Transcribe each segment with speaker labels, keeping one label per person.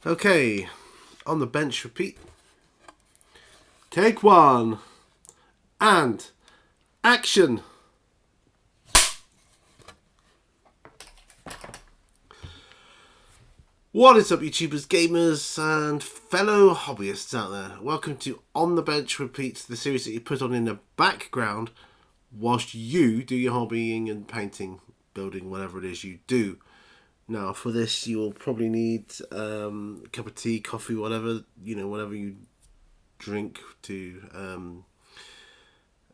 Speaker 1: Okay, on the bench repeat. Take one. And action. What is up, YouTubers, gamers, and fellow hobbyists out there? Welcome to On the Bench Repeats, the series that you put on in the background whilst you do your hobbying and painting, building, whatever it is you do. Now, for this, you will probably need a cup of tea, coffee, whatever you drink to,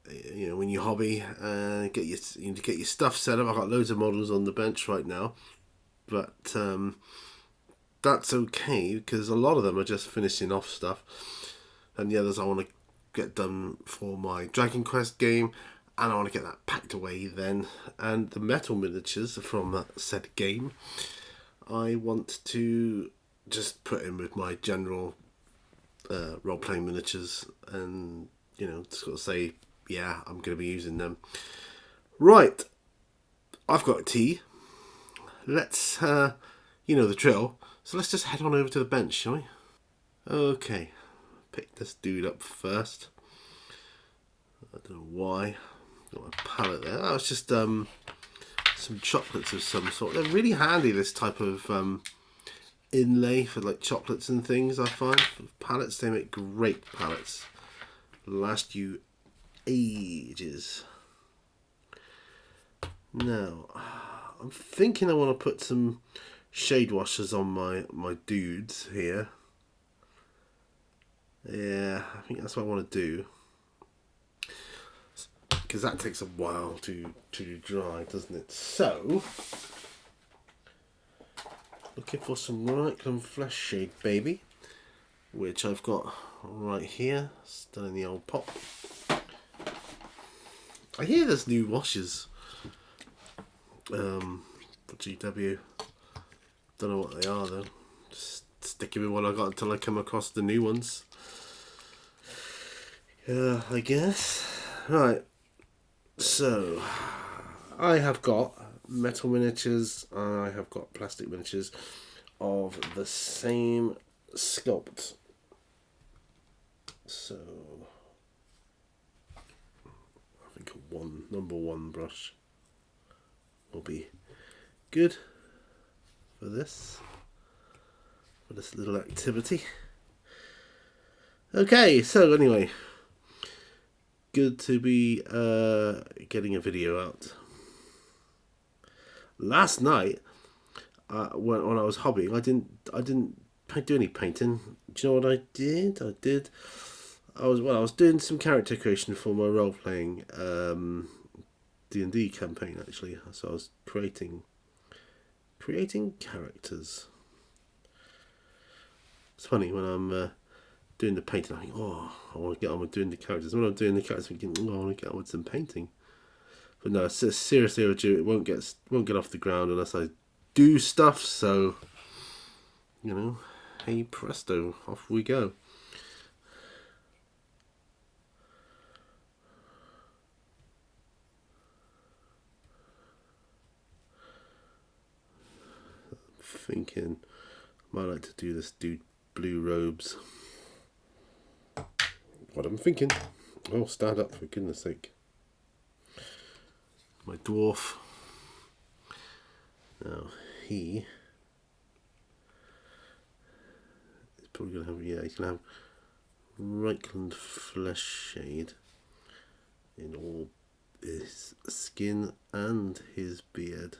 Speaker 1: when you hobby. Get your stuff set up. I've got loads of models on the bench right now, but that's okay because a lot of them are just finishing off stuff, and the others I want to get done for my Dragon Quest game, and I want to get that packed away then. And the metal miniatures from that said game, I want to just put in with my general role-playing miniatures, and sort of say, yeah, I'm going to be using them. Right, I've got tea. Let's, the drill. So let's just head on over to the bench, shall we? Okay, pick this dude up first. I don't know why. Got a palette there. That was just some chocolates of some sort. They're really handy, this type of inlay for like chocolates and things, I find. Palettes, they make great palettes. Last you ages. Now, I'm thinking I want to put some shade washers on my dudes here. Yeah, I think that's what I want to do, because that takes a while to dry, doesn't it? So, looking for some Rikland Flesh Shade, baby, which I've got right here, still in the old pot. I hear there's new washers for GW. Don't know what they are though. Just sticking with what I got until I come across the new ones. Yeah, I guess. Right. So, I have got metal miniatures, and I have got plastic miniatures of the same sculpt. So, I think a number one brush will be good for this little activity. Okay, so anyway, good to be getting a video out. Last night, when I was hobbying, I didn't do any painting. Do you know what I did? I was doing some character creation for my role playing D&D campaign, actually. So I was creating characters. It's funny when I'm doing the painting, I think, I want to get on with doing the characters. When I'm doing the characters, I'm thinking, I want to get on with some painting. But no, seriously, it won't get off the ground unless I do stuff. So, hey presto, off we go. Thinking I might like to do this dude blue robes. What I'm thinking. Oh, stand up, for goodness sake. My dwarf. Now he is probably going to have, he's going to have Rikland Flesh Shade in all his skin and his beard,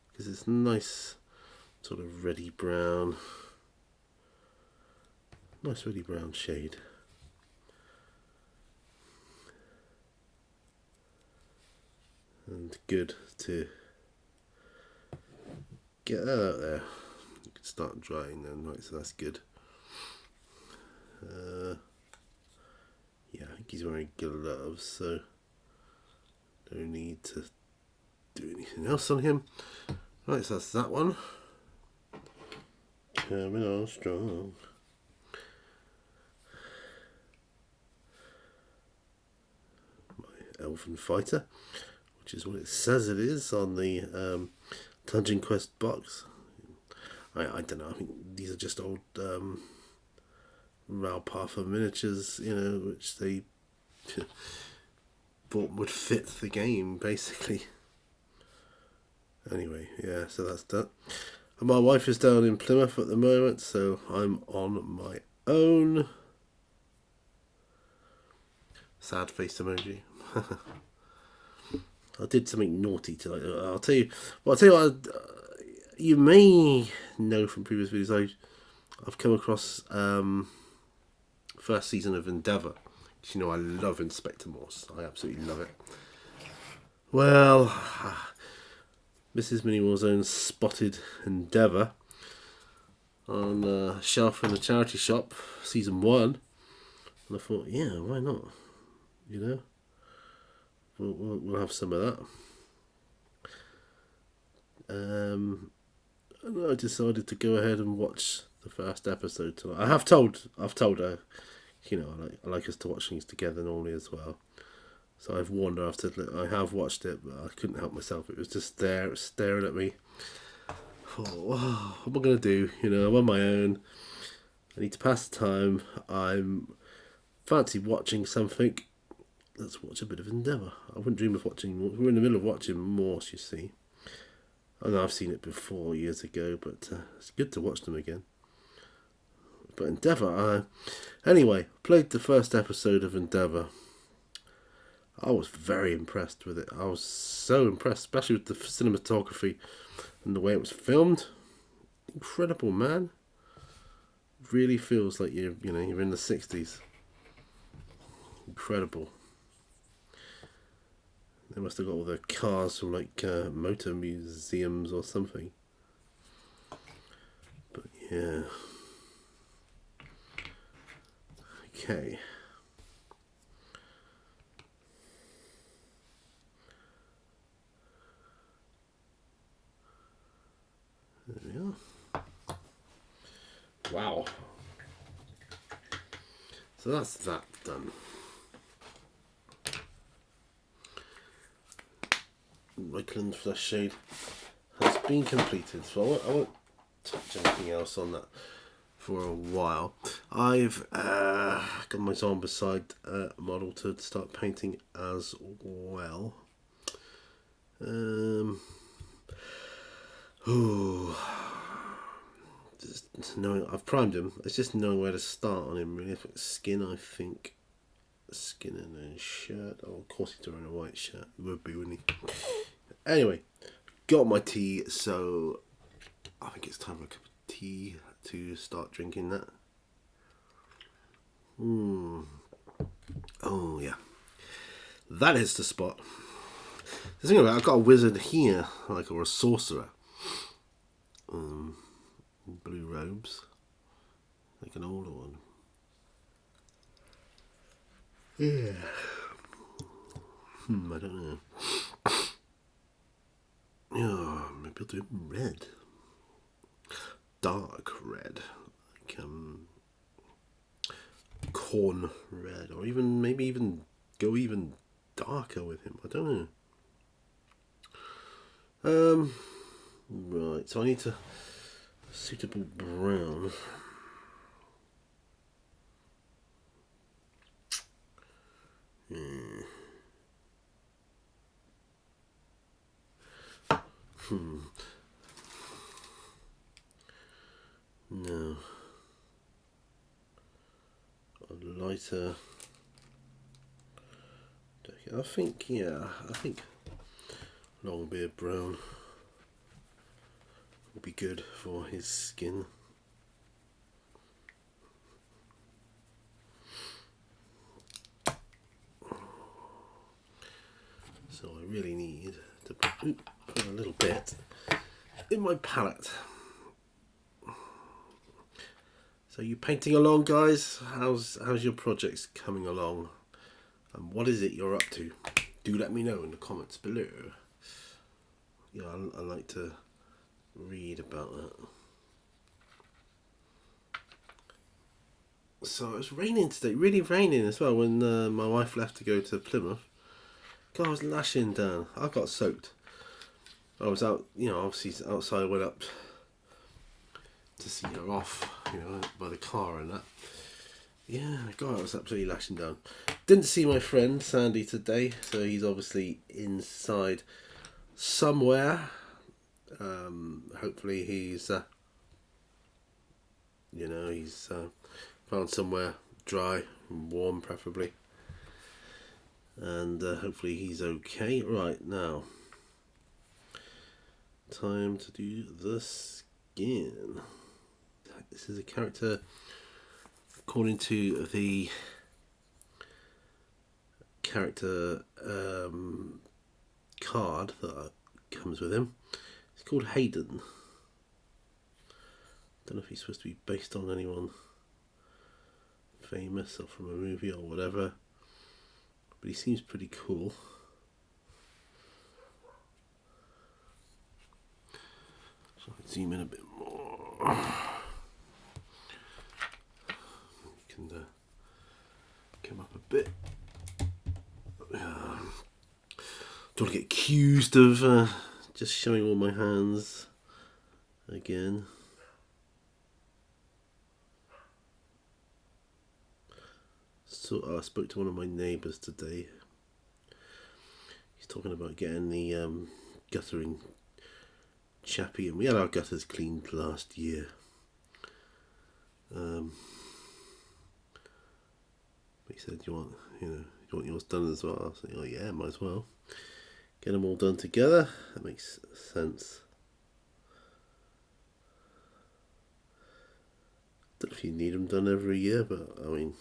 Speaker 1: because it's nice sort of reddy brown, nice reddy brown shade. And good to get that out there. You can start drying then, right, so that's good. I think he's wearing gloves, so no need to do anything else on him. Right, so that's that one. Coming on strong. My elven fighter, which is what it says it is on the Dungeon Quest box. I don't know. I think these are just old Ral Partha miniatures, which they thought would fit the game, basically. Anyway, yeah, so that's that. And my wife is down in Plymouth at the moment, so I'm on my own. Sad face emoji. I did something naughty tonight. I'll tell you. Well, I'll tell you what. You may know from previous videos. I've come across first season of Endeavour. I love Inspector Morse. I absolutely love it. Well, Mrs. Mini Warzone's spotted Endeavour on a shelf in a charity shop, season 1, and I thought, yeah, why not? We'll have some of that. And I decided to go ahead and watch the first episode tonight. I've told her, I like us to watch things together normally as well. So I've warned her. I have watched it, but I couldn't help myself. It was just there, it was staring at me. What am I going to do? I'm on my own. I need to pass the time. I'm fancy watching something. Let's watch a bit of Endeavour. I wouldn't dream of watching more. We're in the middle of watching Morse, you see. I know I've seen it before years ago, but it's good to watch them again. But Endeavour, anyway, played the first episode of Endeavour. I was very impressed with it. I was so impressed, especially with the cinematography and the way it was filmed. Incredible, man. Really feels like you're in the 60s. Incredible. They must have got all the cars from motor museums or something. But yeah. Okay. There we are. Wow. So that's that done. Reichland Flesh Shade has been completed, so I won't touch anything else on that for a while. I've got my Zombicide model to start painting as well. Just knowing I've primed him. It's just knowing where to start on him. Really, if it's skin, I think skin and a shirt. Oh, of course he's wearing a white shirt. He would be, wouldn't he? Anyway, got my tea, so I think it's time for a cup of tea to start drinking that. Oh yeah, that is the spot. The thing about I've got a wizard here, or a sorcerer. Blue robes, like an older one. Yeah. I don't know. Yeah, maybe I'll do red. Dark red. Like corn red. Or maybe even go even darker with him. I don't know. Right, so I need to suitable brown. No. A lighter. I think Longbeard brown will be good for his skin. So I really need to put a little bit in my palette. So you painting along, guys? How's your projects coming along? And what is it you're up to? Do let me know in the comments below. Yeah, I like to read about that. So it's raining today, really raining as well. When my wife left to go to Plymouth, God, I was lashing down. I got soaked. I was out, obviously outside. I went up to see her off, by the car and that. Yeah, God, I was absolutely lashing down. Didn't see my friend Sandy today, so he's obviously inside somewhere. Hopefully he's found somewhere dry and warm, preferably, and hopefully he's okay. Right, now time to do the skin. This is a character according to the character card that comes with him. It's called Hayden. Don't know if he's supposed to be based on anyone famous or from a movie or whatever, but he seems pretty cool. So I zoom in a bit more. You can come up a bit. Don't want to get accused of just showing all my hands again. So I spoke to one of my neighbours today. He's talking about getting the guttering chappy, and we had our gutters cleaned last year. He said, "You want yours done as well?" I was like, "Oh yeah, might as well get them all done together." That makes sense. Don't know if you need them done every year, but I mean,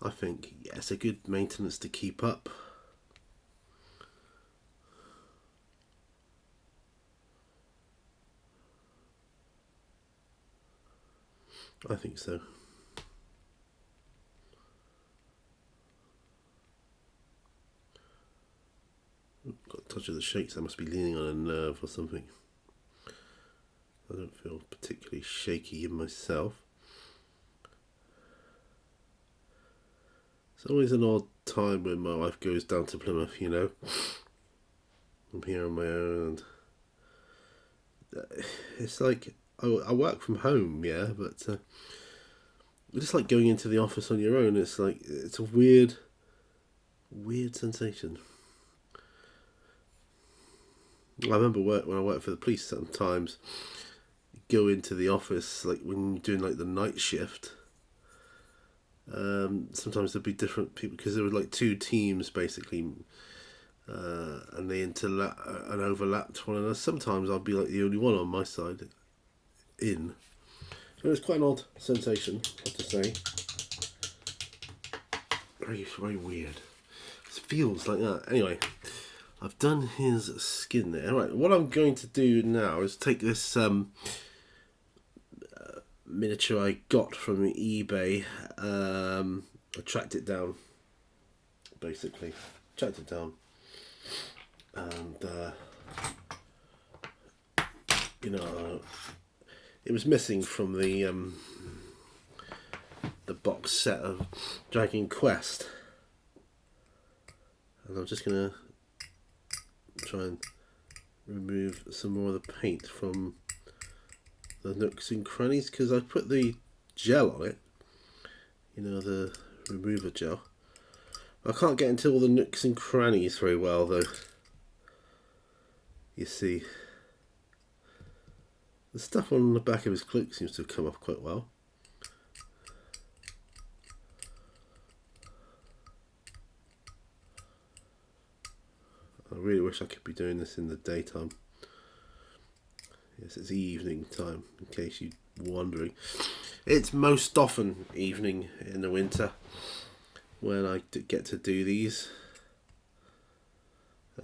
Speaker 1: I think it's a good maintenance to keep up. I think so. Got a touch of the shakes. I must be leaning on a nerve or something. I don't feel particularly shaky in myself. It's always an odd time when my wife goes down to Plymouth, I'm here on my own, and it's like I work from home, yeah, but just like going into the office on your own, it's like it's a weird sensation. I remember when I worked for the police, sometimes you go into the office like when you're doing like the night shift. Sometimes there'd be different people because there were like two teams basically, and they overlapped one another. Sometimes I'd be like the only one on my side in. So it's quite an odd sensation, I have to say. Very, very weird. It feels like that. Anyway, I've done his skin there. Right, what I'm going to do now is take this miniature I got from eBay. I tracked it down, basically. Tracked it down. And, it was missing from the box set of Dragon Quest. And I'm just going to try and remove some more of the paint from the nooks and crannies, because I put the gel on it, the remover gel. I can't get into all the nooks and crannies very well though. You see, the stuff on the back of his cloak seems to have come off quite well. I really wish I could be doing this in the daytime. Yes, it's evening time, in case you're wondering. It's most often evening in the winter when I get to do these.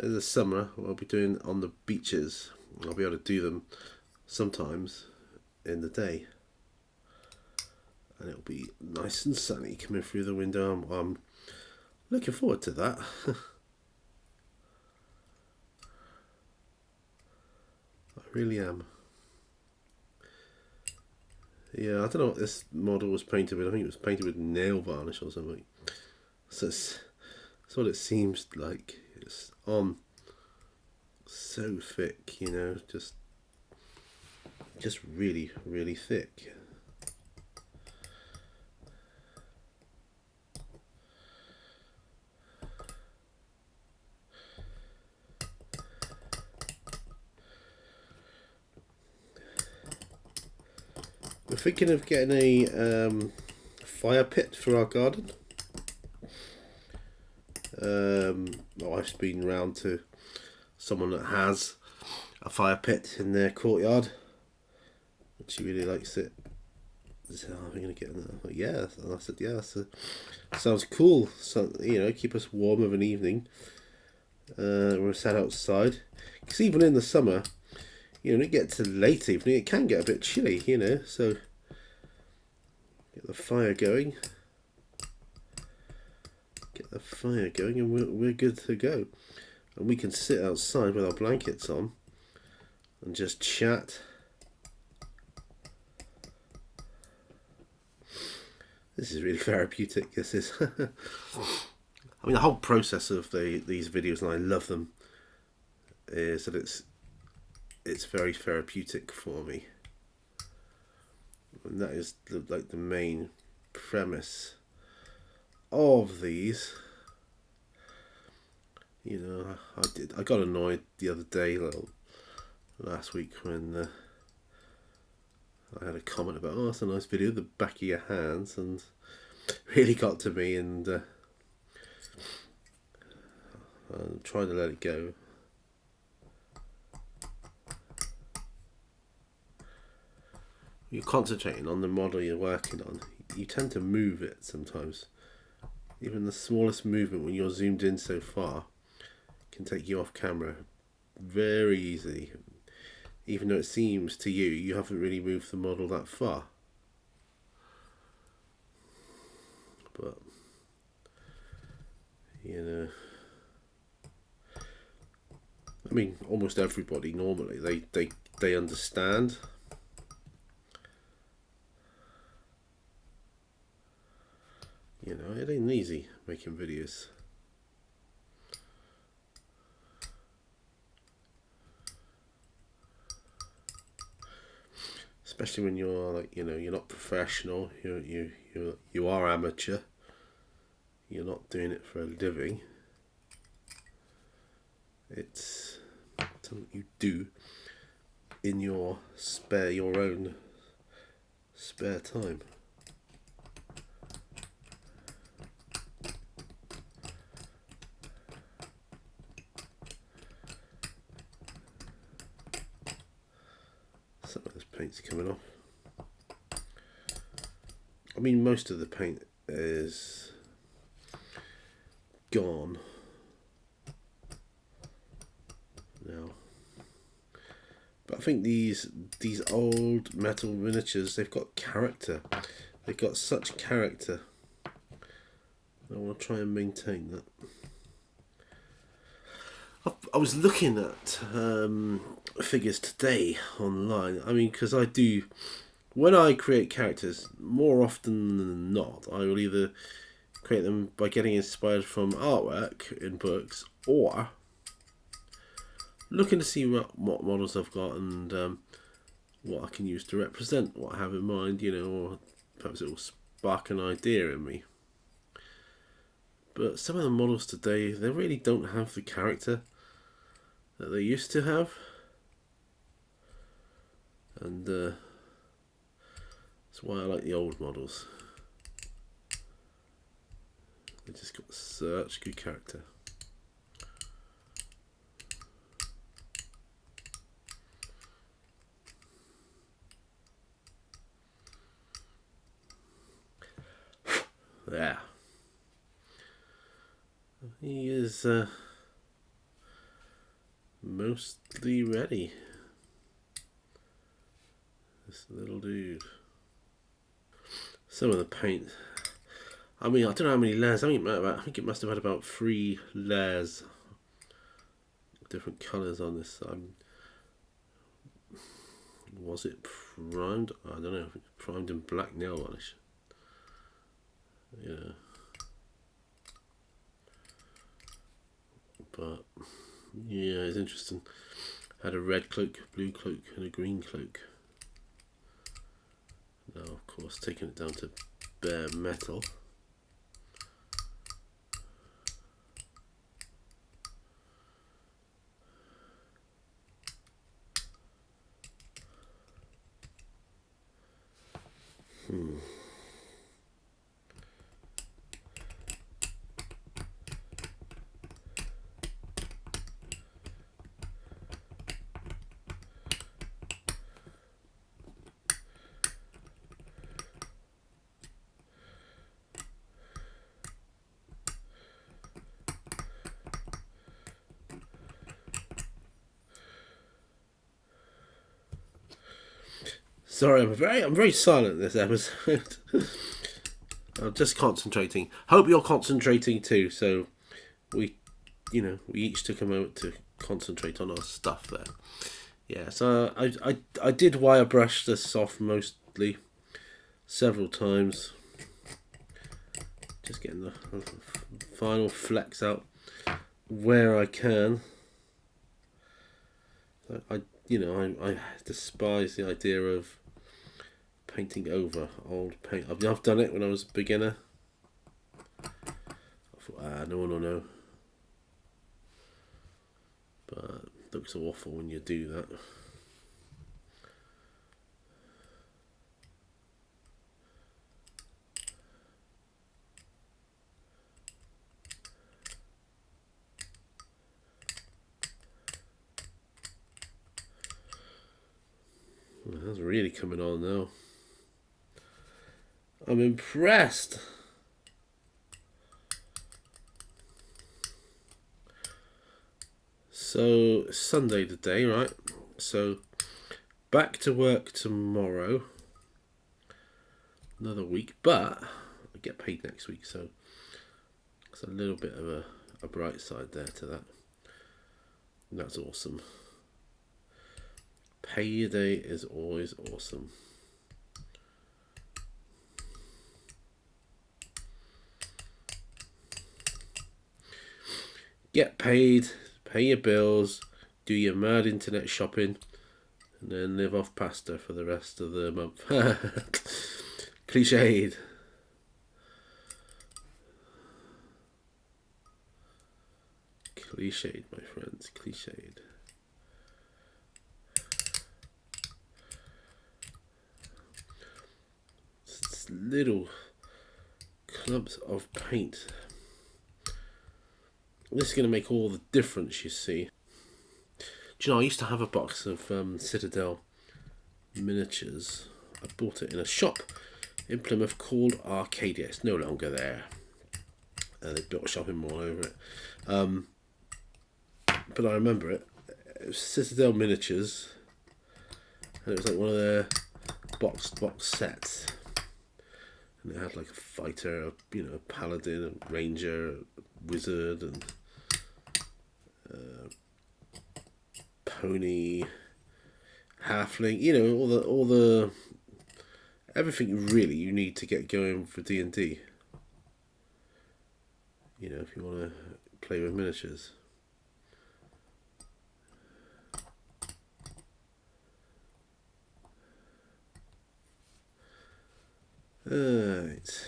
Speaker 1: In the summer, I'll be doing on the beaches. I'll be able to do them sometimes in the day. And it'll be nice and sunny coming through the window. I'm looking forward to that. I really am. Yeah, I don't know what this model was painted with. I think it was painted with nail varnish or something. So that's what it seems like. It's on so thick, just just really, really thick. We're thinking of getting a fire pit for our garden. I've been round to someone that has a fire pit in their courtyard, and she really likes it. She said, "Oh, are we going to get in there?" Like, yeah, and I said, "Yeah, sounds cool. So keep us warm of an evening. We're sat outside, because even in the summer, when it gets to late evening, it can get a bit chilly. So get the fire going." And we're good to go. And we can sit outside with our blankets on and just chat. This is really therapeutic. This is. I mean, the whole process of these videos, and I love them, is that it's very therapeutic for me. And that is the main premise of these. I got annoyed the other day, last week, when I had a comment about, "Oh, it's a nice video, the back of your hands," and really got to me, and I'm trying to let it go. You're concentrating on the model you're working on. You tend to move it sometimes. Even the smallest movement, when you're zoomed in so far, can take you off camera very easily, even though it seems to you haven't really moved the model that far. But I mean, almost everybody normally they understand. It ain't easy making videos. Especially when you're you're not professional. You are amateur. You're not doing it for a living. It's something you do in your own spare time. Some of this paint's coming off. I mean, most of the paint is gone now, but I think these old metal miniatures, they've got character. They've got such character. I want to try and maintain that. I was looking at figures today online. I mean, because when I create characters, more often than not, I will either create them by getting inspired from artwork in books, or looking to see what models I've got and what I can use to represent what I have in mind, or perhaps it will spark an idea in me. But some of the models today, they really don't have the character that they used to have, and that's why I like the old models. They just got such good character. There. He is mostly ready. This little dude. Some of the paint. I mean, I don't know how many layers. I think it must have had about 3 layers of different colours on this. Was it primed? I don't know. Primed in black nail varnish. Yeah. But yeah, it's interesting. Had a red cloak, blue cloak, and a green cloak. course, taking it down to bare metal. Sorry, I'm very silent this episode. I'm just concentrating. Hope you're concentrating too. So we each took a moment to concentrate on our stuff there. Yeah. So I did wire brush this off mostly several times. Just getting the final flecks out where I can. I despise the idea of painting over old paint. I've done it when I was a beginner. I thought, no one will know. But it looks awful when you do that. That's really coming on now. I'm impressed. So Sunday today, right? So back to work tomorrow. Another week, but I get paid next week, so it's a little bit of a bright side there to that. And that's awesome. Payday is always awesome. Get paid, pay your bills, do your mad internet shopping, and then live off pasta for the rest of the month. Cliched. Cliched, my friends, cliched. It's little clumps of paint. This is going to make all the difference, you see. Do you know, I used to have a box of Citadel miniatures. I bought it in a shop in Plymouth called Arcadia. It's no longer there. They built a shopping mall over it. But I remember it. It was Citadel miniatures. And it was like one of their box sets. And it had like a fighter, a paladin, a ranger, a wizard, and pony, halfling, all the everything really you need to get going for D&D. If you want to play with miniatures. Right.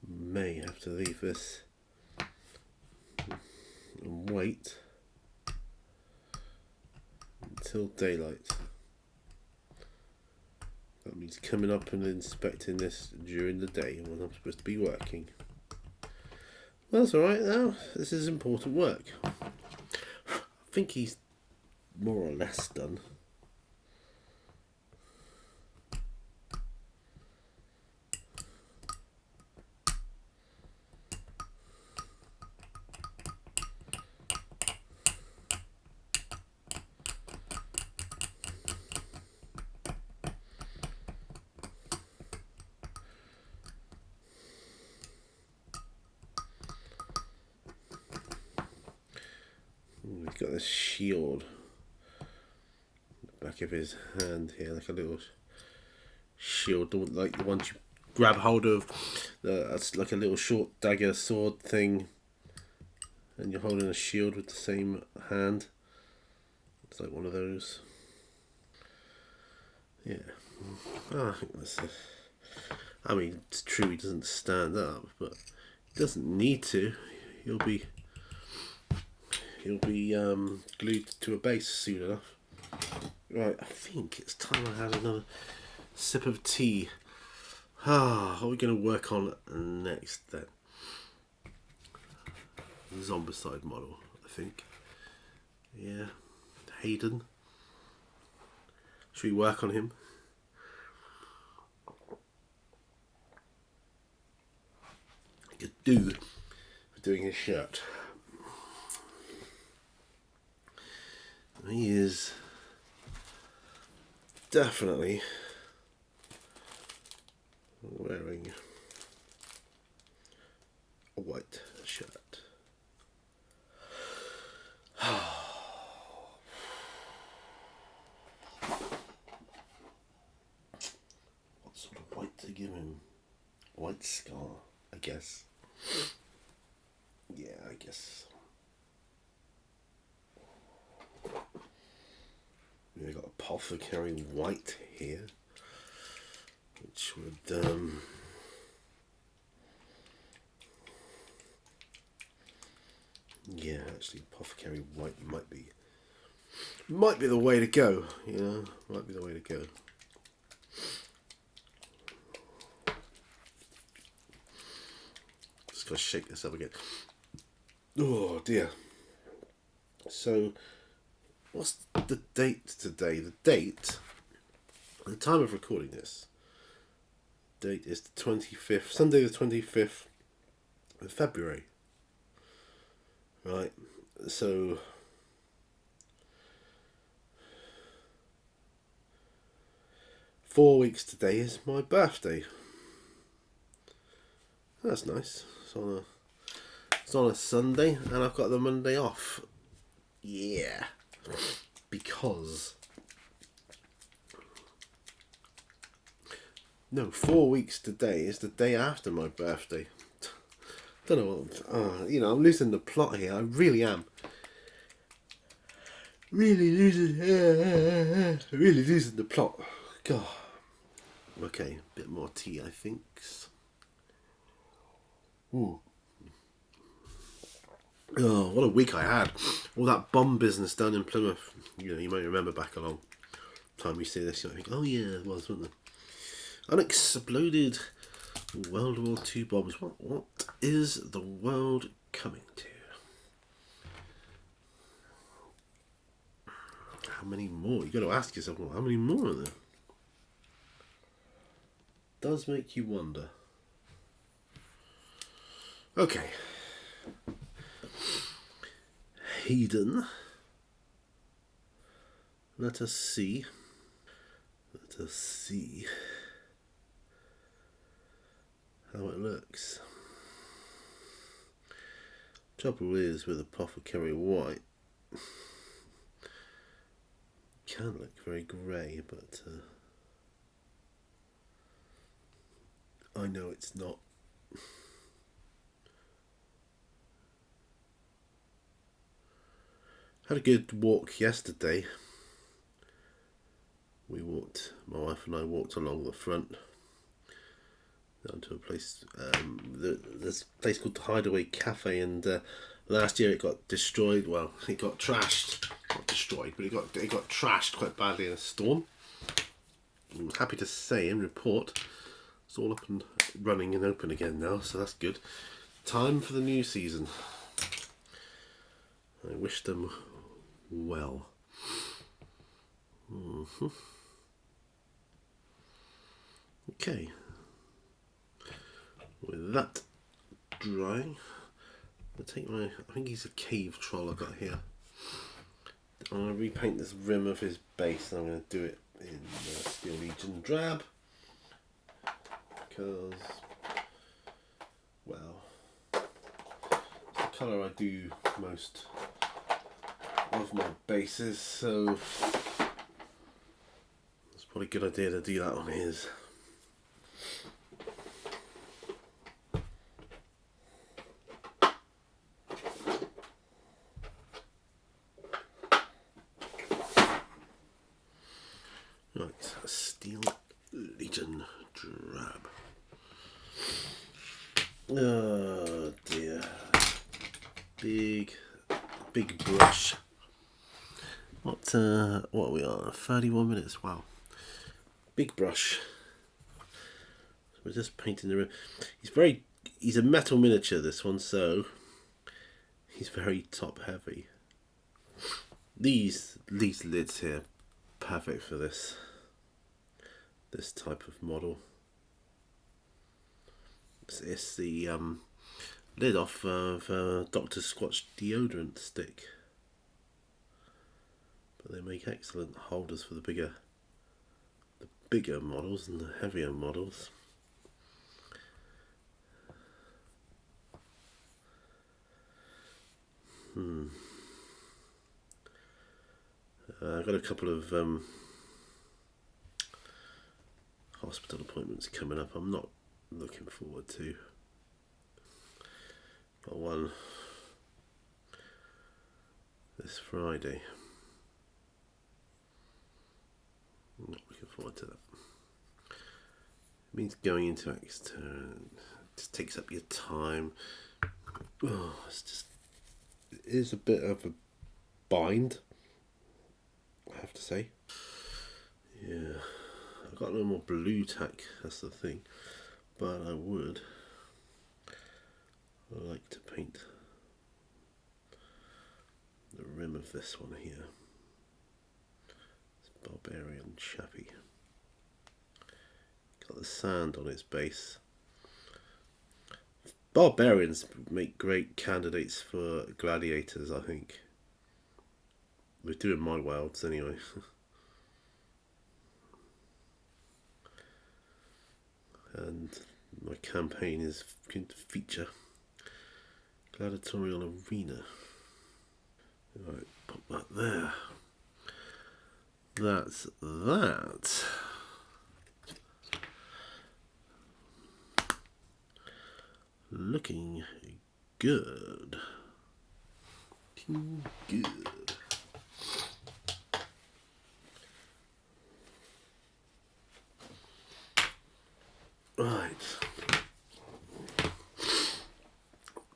Speaker 1: May have to leave this and wait until daylight. That means coming up and inspecting this during the day when I'm supposed to be working. Well, that's alright now. This is important work. I think he's more or less done. He's got this shield back of his hand here, like a little shield, like the ones you grab hold of. That's like a little short dagger sword thing, and you're holding a shield with the same hand. It's like one of those. Yeah. I think that's I mean, it's true he doesn't stand up, but he doesn't need to. He'll be glued to a base soon enough. Right, I think it's time I had another sip of tea. What are we going to work on next then? Zombicide model, I think. Yeah, Hayden. Should we work on him? I could do for doing his shirt. He is definitely wearing a white shirt. What sort of white to give him? White scar, I guess. Yeah, I guess. We've got apothecary white here, which would yeah, actually apothecary white might be the way to go, you know, might be the way to go. Just gotta shake this up again. Oh dear. So what's the date today? The date, at the time of recording this, date is the 25th, Sunday the 25th of February. Right, so four weeks today is my birthday. That's nice. It's on a Sunday and I've got the Monday off. Yeah. Because no, 4 weeks today is the day after my birthday. Don't know what I'm losing the plot here. I really am. Really losing the plot. God. Okay, a bit more tea, I think. Oh, what a week I had. All that bomb business done in Plymouth. You know, you might remember back a long time you see this, you think, oh yeah, it was, wasn't it? Unexploded World War II bombs. What is the world coming to? How many more? You got to ask yourself, well, how many more are there? Does make you wonder. Okay. Hayden. Let us see. Let us see how it looks. Trouble is with apothecary white, can look very grey, but I know it's not. Had a good walk yesterday. My wife and I walked along the front down to a place, this place called the Hideaway Cafe, and last year it got destroyed. Well, it got trashed, not destroyed, but it got trashed quite badly in a storm. I'm happy to say and report it's all up and running and open again now, so that's good. Time for the new season. I wish them well. Okay. With that drying, I'll take I think he's a cave troll I've got here. I'm going to repaint this rim of his base, and I'm going to do it in Steel Legion Drab. Because, well, it's the colour I do most of my bases, so it's probably a good idea to do that on his. Right, a Steel Legion drab. Oh dear. Big brush. What are we on? 31 minutes. Wow. Big brush. We're just painting the room. He's a metal miniature, this one, so he's very top heavy. These lids here, perfect for this type of model. It's the lid off of Dr. Squatch deodorant stick. But they make excellent holders for the bigger models and the heavier models. I've got a couple of hospital appointments coming up I'm not looking forward to. Got one this Friday. I'm not looking forward to that. It means going into extern. It just takes up your time. Oh, it is a bit of a bind, I have to say. Yeah, I've got no more blue tack, that's the thing. But I would like to paint the rim of this one here. It's Barbarian Chappie. Got the sand on its base. Barbarians make great candidates for gladiators, I think. We're doing my wilds anyway. And my campaign is going to feature gladiatorial arena. Right, pop that there. That's that. Looking good. Looking good. Right.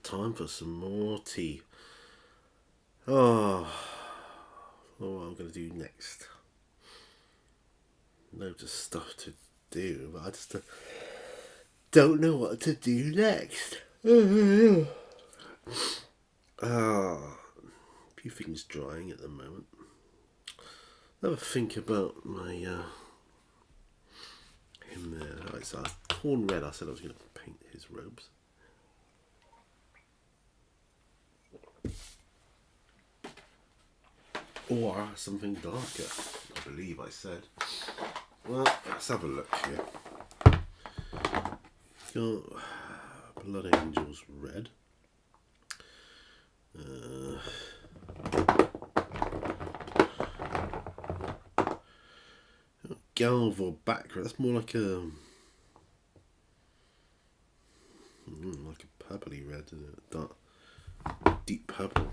Speaker 1: Time for some more tea. Oh, what I'm going to do next. Loads of stuff to do, but I just don't know what to do next. A few things drying at the moment. Have a think about my him there. Right, so corn red. I said I was going to paint his robes. Or something darker, I believe I said. Well, let's have a look here. Got Blood Angels red. Galvor background. That's more like a purpley red, isn't it? Dark, deep purple.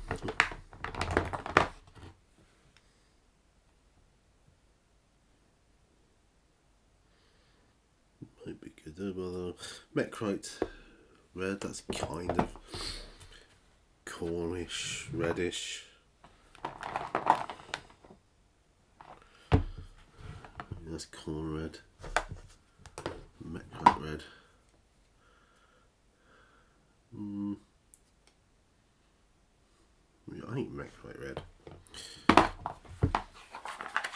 Speaker 1: Might be good. Well, Mecrite red. That's kind of cornish, reddish. That's corn red. Mecrite red. I think Mecrite red.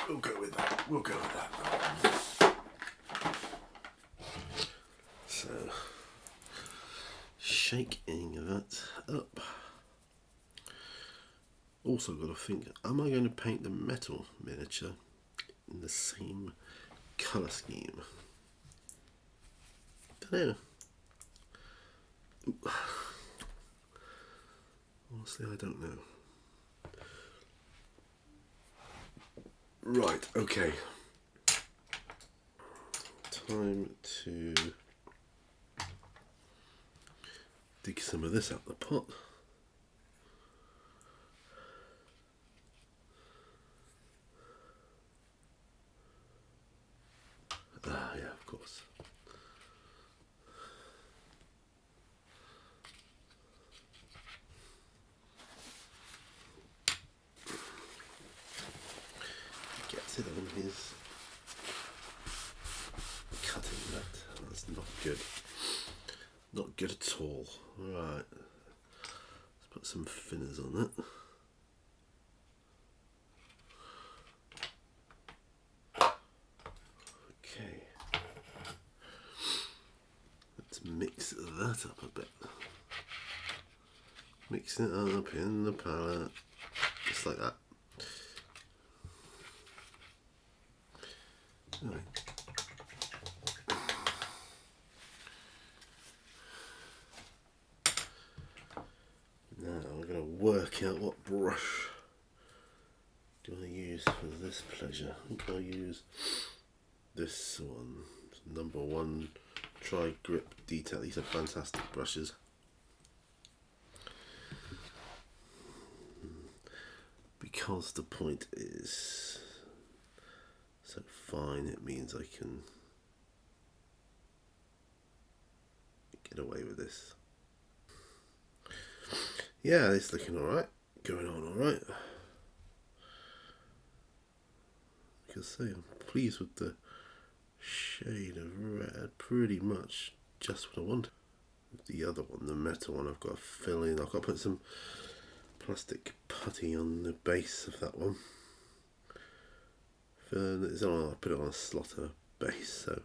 Speaker 1: We'll go with that. So, shaking that up. Also got to think, am I going to paint the metal miniature in the same colour scheme? Don't know. Honestly, I don't know. Right, okay. Time to dig some of this out the pot. Ah, yeah, of course. Gets it on his cutting mat. That's not good. Not good at all. Right. Let's put some thinners on it. Okay. Let's mix that up a bit. Mix it up in the palette. Just like that. Right. Now we're going to work out what brush do I use for this pleasure. I think I'll use this one. It's number 1 Tri Grip Detail. These are fantastic brushes. Because the point is so fine, it means I can get away with this. Yeah, it's looking alright. Going on alright. Like I say, I'm pleased with the shade of red. Pretty much just what I want. The other one, the metal one, I've got to fill in. I've got to put some plastic putty on the base of that one. I put it on a slotter base, so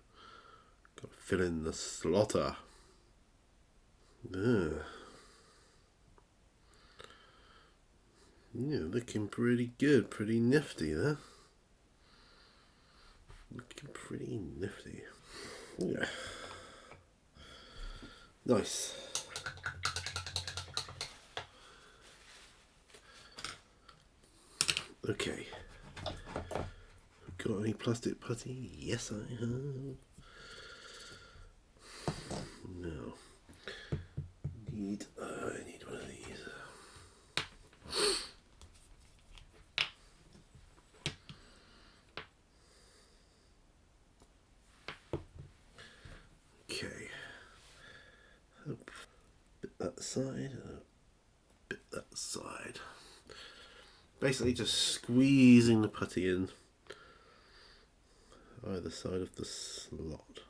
Speaker 1: got to fill in the slotter. Yeah, looking pretty good, pretty nifty there. Looking pretty nifty. Yeah. Nice. Okay. Got any plastic putty? Yes, I have. No. I need one of these. Okay. A bit that side, a bit that side. Basically just squeezing the putty in either side of the slot.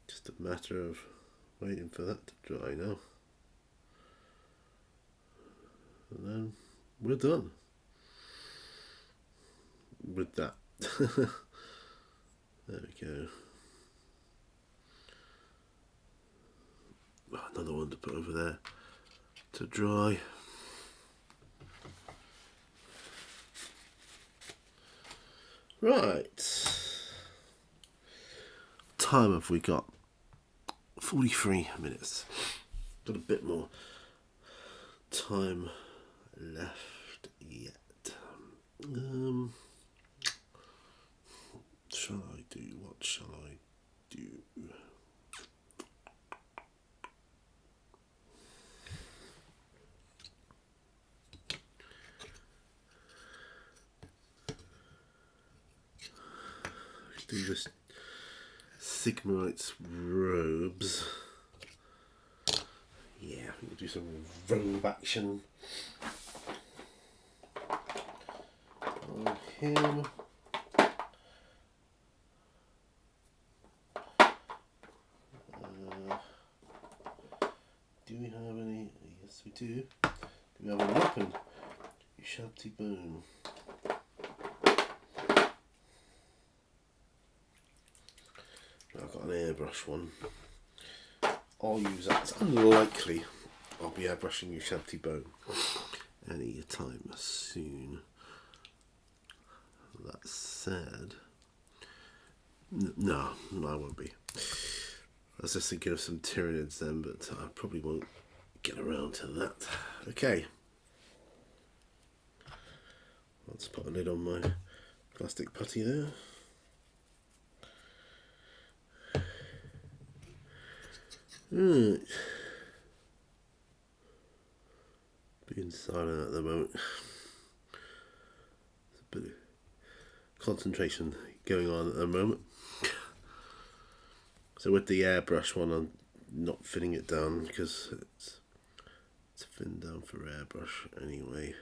Speaker 1: Just a matter of waiting for that to dry now. And then we're done with that. There we go. Another one to put over there to dry. Right. Time have we got? 43 minutes. Got a bit more time left yet. Shall I do? What shall I do? Do this Sigmarite's robes. Yeah, we can do some robe action on him. Do we have any? Yes, we do. Do we have a weapon? Sharpty bone. I've got an airbrush one. I'll use that. It's unlikely I'll be airbrushing your shanty bone any time soon. That said, no, I won't be. I was just thinking of some Tyranids then, but I probably won't get around to that. Okay. Let's put a lid on my plastic putty there. Right. Being silent at the moment. It's a bit of concentration going on at the moment. So with the airbrush one, I'm not fitting it down because it's thin down for airbrush anyway.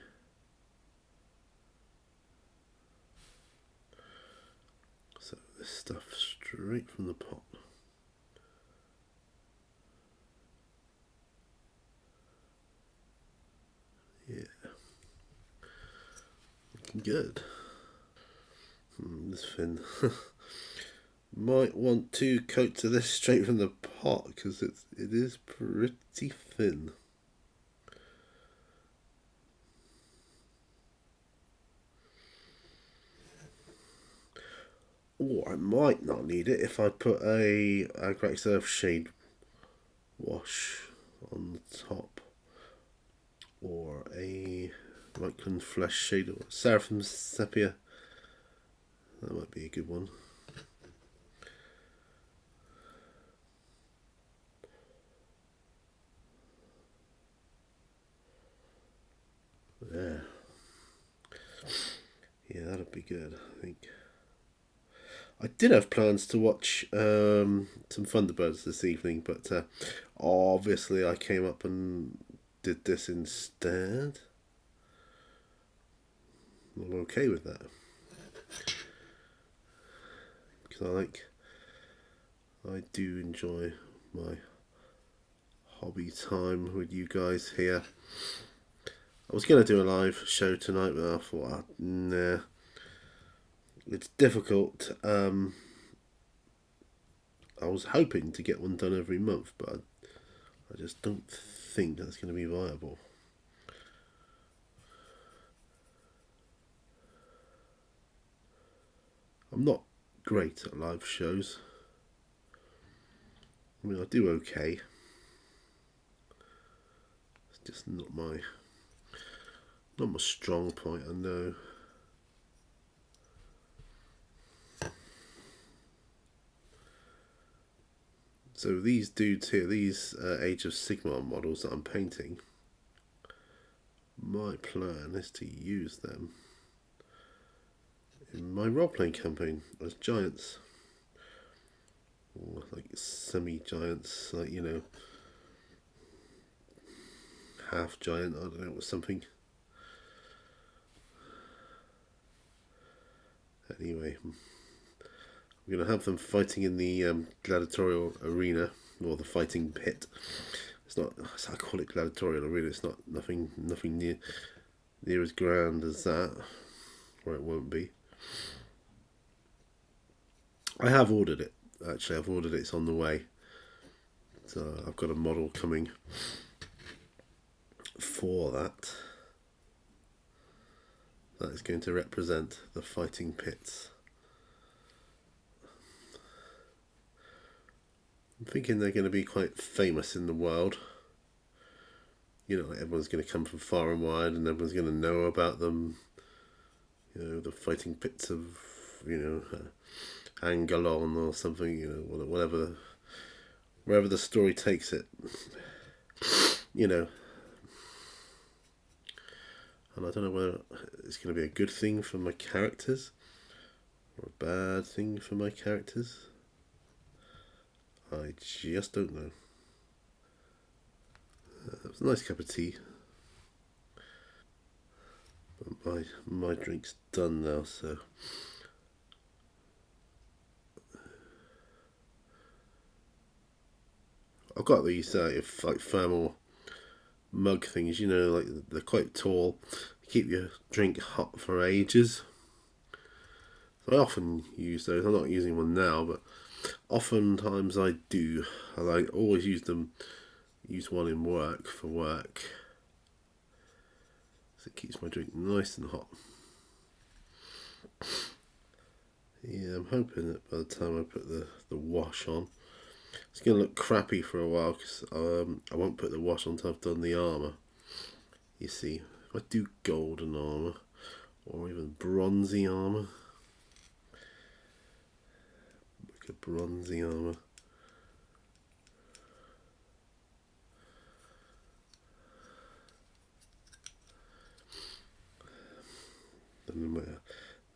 Speaker 1: So this stuff straight from the pot. Yeah, looking good. This fin. Might want 2 coats of this straight from the pot because it is pretty thin. Or I might not need it if I put a Agric Surf shade wash on the top, or a Myclan Flesh shade, or Seraphim Sepia. That might be a good one. Yeah. Yeah, that'd be good, I think. I did have plans to watch some Thunderbirds this evening, but obviously I came up and did this instead. I'm okay with that. Because I do enjoy my hobby time with you guys here. I was going to do a live show tonight, but I thought, nah, it's difficult. I was hoping to get one done every month, but I just don't think that's going to be viable. I'm not great at live shows. I mean, I do okay. It's just not my strong point, I know. So these dudes here, these Age of Sigmar models that I'm painting, my plan is to use them in my role-playing campaign as giants. Or like semi-giants, like, you know, half giant, I don't know, or something. Anyway, I'm going to have them fighting in the gladiatorial arena, or the fighting pit. It's not, I call it gladiatorial arena, it's not nothing near as grand as that, or it won't be. I have ordered it, actually. I've ordered it, it's on the way. So I've got a model coming for that. That is going to represent the fighting pits. I'm thinking they're going to be quite famous in the world. You know, everyone's going to come from far and wide, and everyone's going to know about them. You know, the fighting pits of, you know, Angalon or something. You know, wherever the story takes it. You know, and I don't know whether it's going to be a good thing for my characters or a bad thing for my characters. I just don't know. It was a nice cup of tea. But my drink's done now, so I've got these like thermal mug things, you know, like they're quite tall, keep your drink hot for ages. So I often use those. I'm not using one now, but oftentimes I do. I always use them. Use one in work for work, so it keeps my drink nice and hot. Yeah, I'm hoping that by the time I put the wash on, it's going to look crappy for a while because I won't put the wash on until I've done the armour. You see, if I do golden armour or even bronzy armour, like a bronzy armour,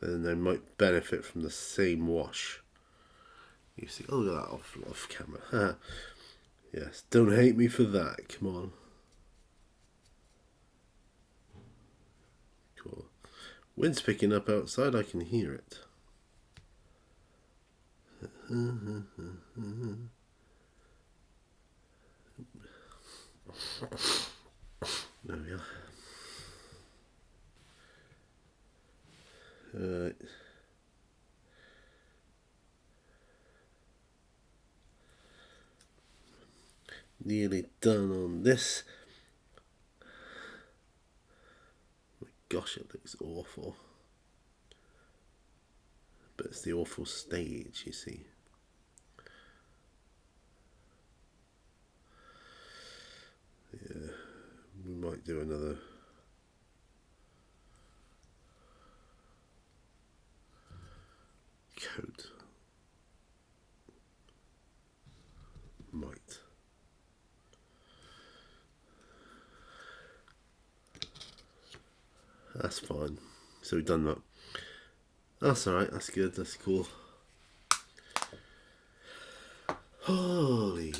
Speaker 1: then and they might benefit from the same wash. You see, oh, look at that off camera. Yes, don't hate me for that. Come on. Cool. Wind's picking up outside. I can hear it. There we are. Alright. Nearly done on this. Oh my gosh, it looks awful. But it's the awful stage, you see. Yeah, we might do another coat. Might. That's fine. So we've done that. That's alright, that's good, that's cool. Holy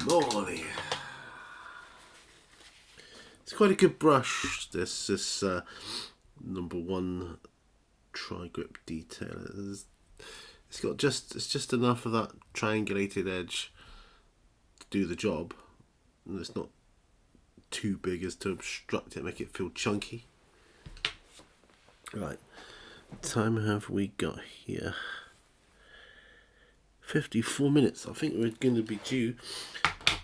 Speaker 1: moly. It's quite a good brush, this number 1 tri-grip detail. It's just enough of that triangulated edge to do the job. And it's not too big as to obstruct it, make it feel chunky. Right, what time have we got here? 54 minutes. I think we're going to be due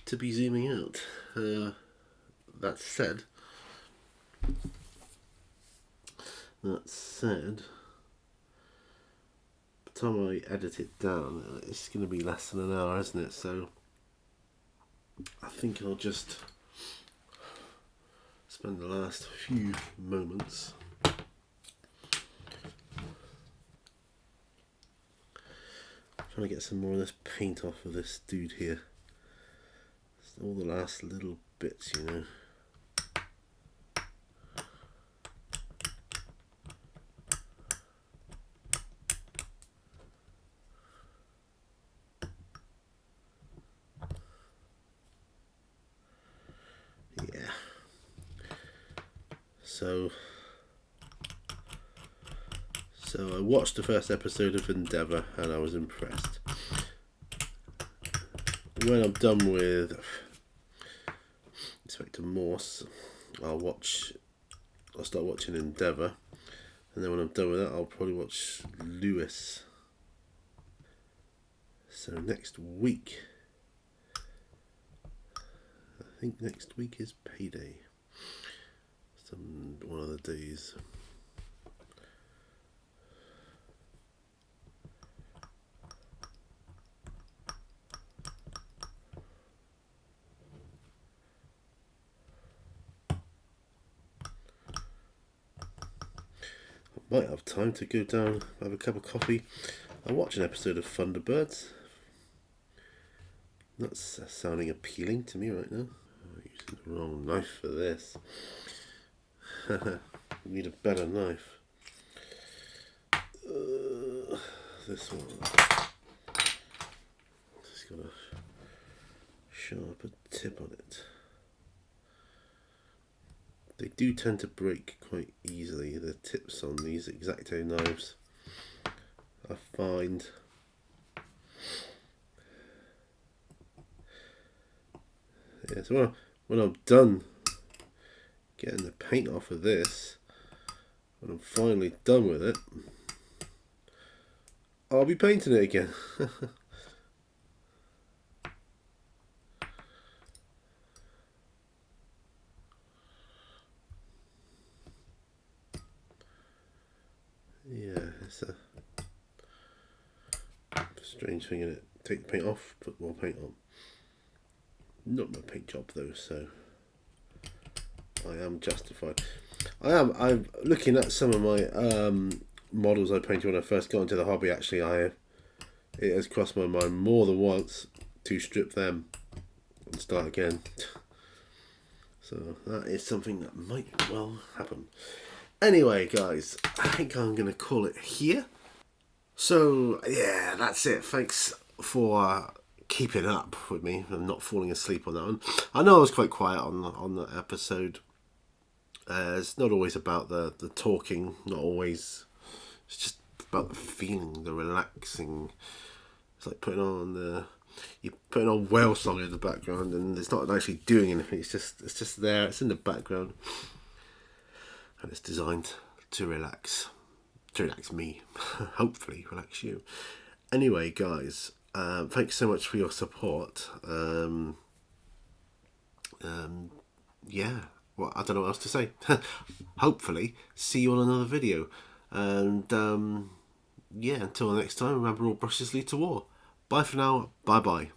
Speaker 1: to be zooming out. That said, by the time I edit it down, it's going to be less than an hour, isn't it? So I think I'll just spend the last few moments trying to get some more of this paint off of this dude here. It's all the last little bits, you know. Yeah. So I watched the first episode of Endeavour and I was impressed. When I'm done with Inspector Morse, I'll start watching Endeavour, and then when I'm done with that, I'll probably watch Lewis. So next week, I think next week is payday. One of the days. Might have time to go down, have a cup of coffee, and watch an episode of Thunderbirds. That's sounding appealing to me right now. I'm using the wrong knife for this. Need a better knife. This one. It's got a sharper tip on it. They do tend to break quite easily, the tips on these X-Acto knives, I find. Yeah, so when I'm done getting the paint off of this, when I'm finally done with it, I'll be painting it again. Yeah, it's a strange thing, isn't it? Take the paint off, put more paint on. Not my paint job though, so I am justified. I'm looking at some of my models I painted when I first got into the hobby. Actually, it has crossed my mind more than once to strip them and start again. So that is something that might well happen. Anyway, guys, I think I'm going to call it here. So, yeah, that's it. Thanks for keeping up with me and not falling asleep on that one. I know I was quite quiet on the episode. It's not always about the talking, not always. It's just about the feeling, the relaxing. It's like you're putting on whale song in the background, and it's not actually doing anything. It's just there. It's in the background, and it's designed to relax me, hopefully relax you. Anyway, guys, thanks so much for your support. Yeah, well, I don't know what else to say. Hopefully, see you on another video, and yeah, until next time, remember, all brushes lead to war. Bye for now. Bye bye.